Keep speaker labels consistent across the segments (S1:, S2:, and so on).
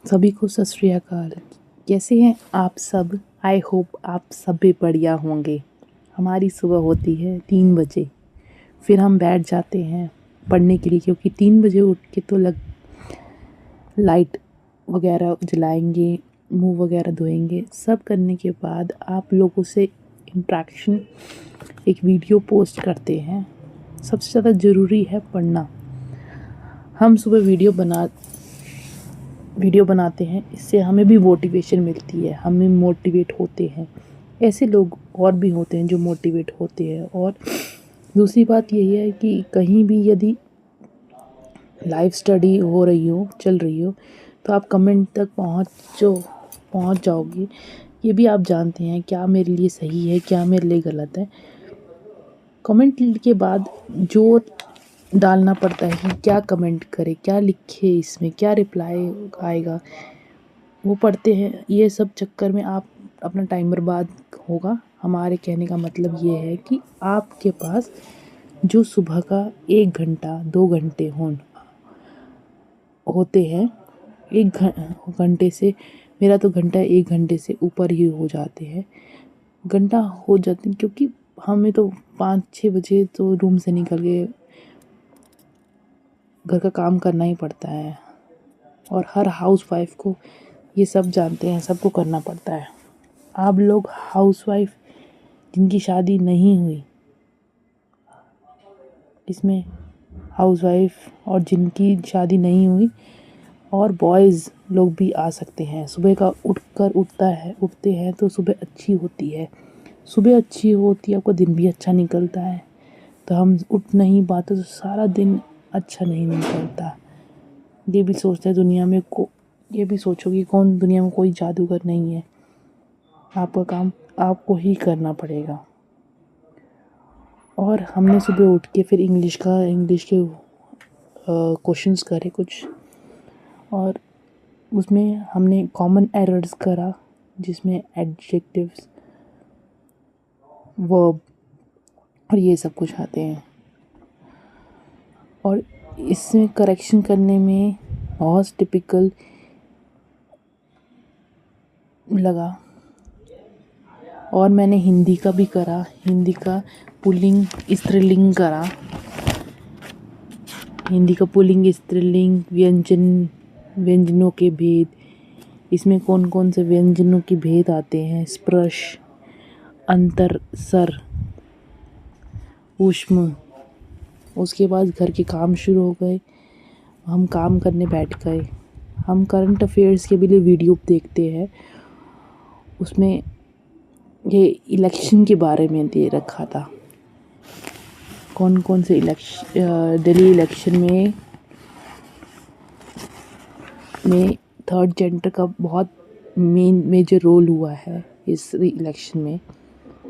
S1: सभी को सत श्री अकाल। कैसे हैं आप सब? आई होप आप सब भी बढ़िया होंगे। हमारी सुबह होती है 3 बजे, फिर हम बैठ जाते हैं पढ़ने के लिए, क्योंकि 3 बजे उठ के तो लाइट वगैरह जलाएंगे, मुंह वगैरह धोएंगे। सब करने के बाद आप लोगों से इंट्रैक्शन, एक वीडियो पोस्ट करते हैं। सबसे ज़्यादा ज़रूरी है पढ़ना। हम सुबह वीडियो बनाते हैं, इससे हमें भी मोटिवेशन मिलती है, हमें मोटिवेट होते हैं। ऐसे लोग और भी होते हैं जो मोटिवेट होते हैं। और दूसरी बात यही है कि कहीं भी यदि लाइव स्टडी हो रही हो, चल रही हो, तो आप कमेंट तक पहुंच जाओगे। ये भी आप जानते हैं क्या मेरे लिए सही है, क्या मेरे लिए गलत है। कमेंट के बाद जो डालना पड़ता है कि क्या कमेंट करे, क्या लिखे, इसमें क्या रिप्लाई आएगा, वो पढ़ते हैं। ये सब चक्कर में आप अपना टाइम बर्बाद होगा। हमारे कहने का मतलब ये है कि आपके पास जो सुबह का 1 घंटा 2 घंटे होते हैं, 1 घंटे से, मेरा तो घंटा 1 घंटे से ऊपर ही हो जाते हैं, घंटा हो जाते हैं, क्योंकि हमें तो 5-6 बजे तो रूम से निकल के घर का काम करना ही पड़ता है। और हर हाउसवाइफ को ये सब जानते हैं, सबको करना पड़ता है। आप लोग हाउसवाइफ जिनकी शादी नहीं हुई, इसमें हाउसवाइफ और जिनकी शादी नहीं हुई और बॉयज़ लोग भी आ सकते हैं। सुबह का उठते हैं तो सुबह अच्छी होती है। सुबह अच्छी होती है, आपका दिन भी अच्छा निकलता है। तो हम उठ नहीं पाते तो सारा दिन अच्छा नहीं निकलता। ये भी सोचता है ये भी सोचो कि दुनिया में कोई जादूगर नहीं है। आपका काम आपको ही करना पड़ेगा। और हमने सुबह उठ के फिर इंग्लिश के क्वेश्चंस करे कुछ, और उसमें हमने कॉमन एरर्स करा, जिसमें एडजेक्टिव्स, वर्ब और ये सब कुछ आते हैं। और इसमें करेक्शन करने में बहुत टिपिकल लगा। और मैंने हिंदी का भी करा, हिंदी का पुल्लिंग स्त्रीलिंग करा, हिंदी का पुल्लिंग स्त्रीलिंग, व्यंजनों के भेद, इसमें कौन कौन से व्यंजनों के भेद आते हैं, स्पर्श, अंतर, सर, ऊष्म। उसके बाद घर के काम शुरू हो गए, हम काम करने बैठ गए। हम करंट अफेयर्स के भी लिए वीडियो देखते हैं। उसमें ये इलेक्शन के बारे में दे रखा था, कौन कौन से दिल्ली इलेक्शन में थर्ड जेंडर का बहुत मेजर रोल हुआ है इस इलेक्शन में।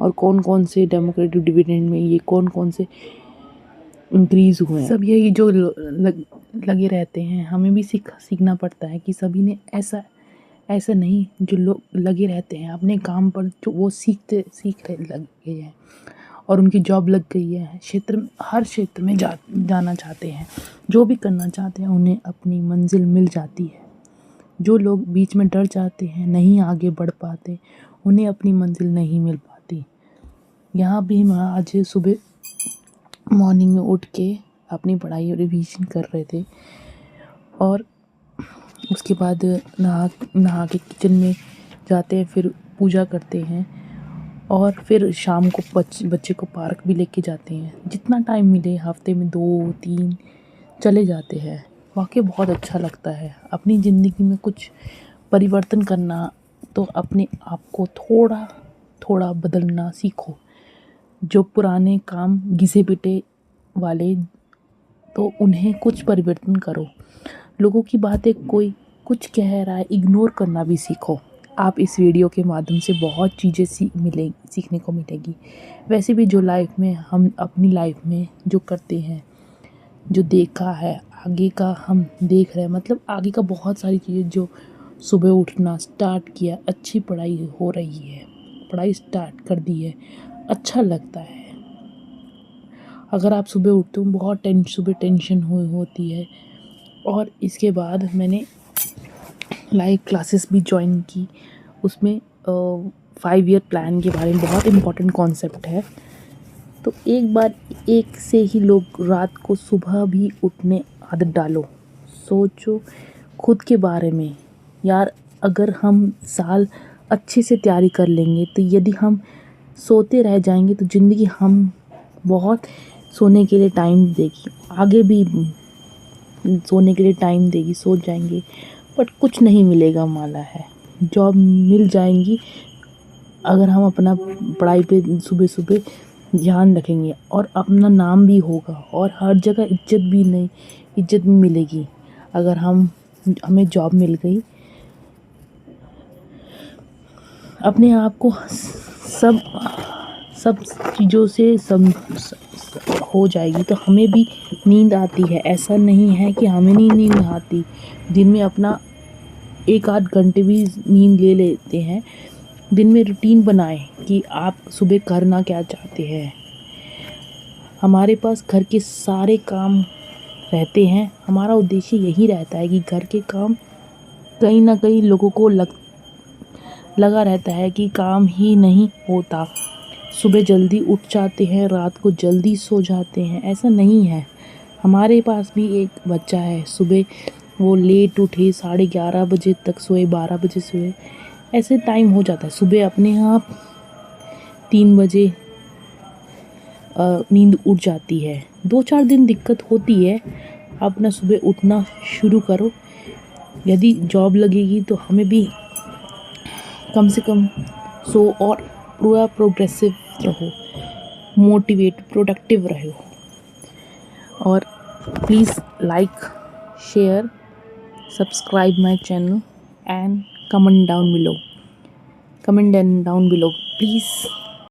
S1: और कौन कौन से डेमोक्रेटिक डिविडेंड में ये कौन कौन से इंक्रीज़ हुए हैं। सब यही जो लगे रहते हैं, हमें भी सीखना पड़ता है कि सभी ने ऐसा नहीं, जो लोग लगे रहते हैं अपने काम पर, जो वो लग गए हैं और उनकी जॉब लग गई है, हर क्षेत्र में जाना चाहते हैं, जो भी करना चाहते हैं उन्हें अपनी मंजिल मिल जाती है। जो लोग बीच में डर जाते हैं, नहीं आगे बढ़ पाते, उन्हें अपनी मंजिल नहीं मिल पाती। यहाँ भी मैं आज सुबह मॉर्निंग में उठ के अपनी पढ़ाई और रिवीजन कर रहे थे, और उसके बाद नहा के किचन में जाते हैं, फिर पूजा करते हैं, और फिर शाम को बच्चे को पार्क भी लेके जाते हैं। जितना टाइम मिले, हफ्ते में 2-3 चले जाते हैं। वाकई बहुत अच्छा लगता है। अपनी ज़िंदगी में कुछ परिवर्तन करना, तो अपने आप को थोड़ा थोड़ा बदलना सीखो। जो पुराने काम घिसे पिटे वाले, तो उन्हें कुछ परिवर्तन करो। लोगों की बातें कोई कुछ कह रहा है, इग्नोर करना भी सीखो। आप इस वीडियो के माध्यम से बहुत चीज़ें सीखने को मिलेगी। वैसे भी जो लाइफ में हम अपनी लाइफ में जो करते हैं, जो देखा है, आगे का हम देख रहे हैं, मतलब आगे का बहुत सारी चीज़ें, जो सुबह उठना स्टार्ट किया, अच्छी पढ़ाई हो रही है, पढ़ाई स्टार्ट कर दी है, अच्छा लगता है। अगर आप सुबह उठते हो, बहुत सुबह टेंशन होती है। और इसके बाद मैंने लाइव क्लासेस भी ज्वाइन की। उसमें 5 ईयर प्लान के बारे में बहुत इम्पोर्टेंट कॉन्सेप्ट है। तो एक बार एक से ही लोग रात को सुबह भी उठने आदत डालो। सोचो खुद के बारे में यार, अगर हम साल अच्छे से तैयारी कर लेंगे तो यदि हम सोते रह जाएंगे तो ज़िंदगी हम बहुत सोने के लिए टाइम देगी, आगे भी सोने के लिए टाइम देगी, सो जाएंगे बट कुछ नहीं मिलेगा वाला है। जॉब मिल जाएंगी अगर हम अपना पढ़ाई पे सुबह सुबह ध्यान रखेंगे और अपना नाम भी होगा और हर जगह इज्जत भी मिलेगी अगर हमें जॉब मिल गई। अपने आप को सब सब चीज़ों से हो जाएगी तो हमें भी नींद आती है। ऐसा नहीं है कि हमें नींद आती, दिन में अपना 1 आध घंटे भी नींद ले लेते हैं। दिन में रूटीन बनाएं कि आप सुबह करना क्या चाहते हैं। हमारे पास घर के सारे काम रहते हैं, हमारा उद्देश्य यही रहता है कि घर के काम कहीं ना कहीं लोगों को लगा रहता है कि काम ही नहीं होता, सुबह जल्दी उठ जाते हैं, रात को जल्दी सो जाते हैं। ऐसा नहीं है। हमारे पास भी एक बच्चा है, सुबह वो लेट उठे, 11:30 बजे तक सोए, 12 बजे सोए, ऐसे टाइम हो जाता है। सुबह अपने आप 3 बजे नींद उड़ जाती है। 2-4 दिन दिक्कत होती है, अपना सुबह उठना शुरू करो। यदि जॉब लगेगी तो हमें भी कम से कम सो और पूरा प्रोग्रेसिव रहो, प्रोडक्टिव रहो। और please like, share, subscribe my channel and comment down below please।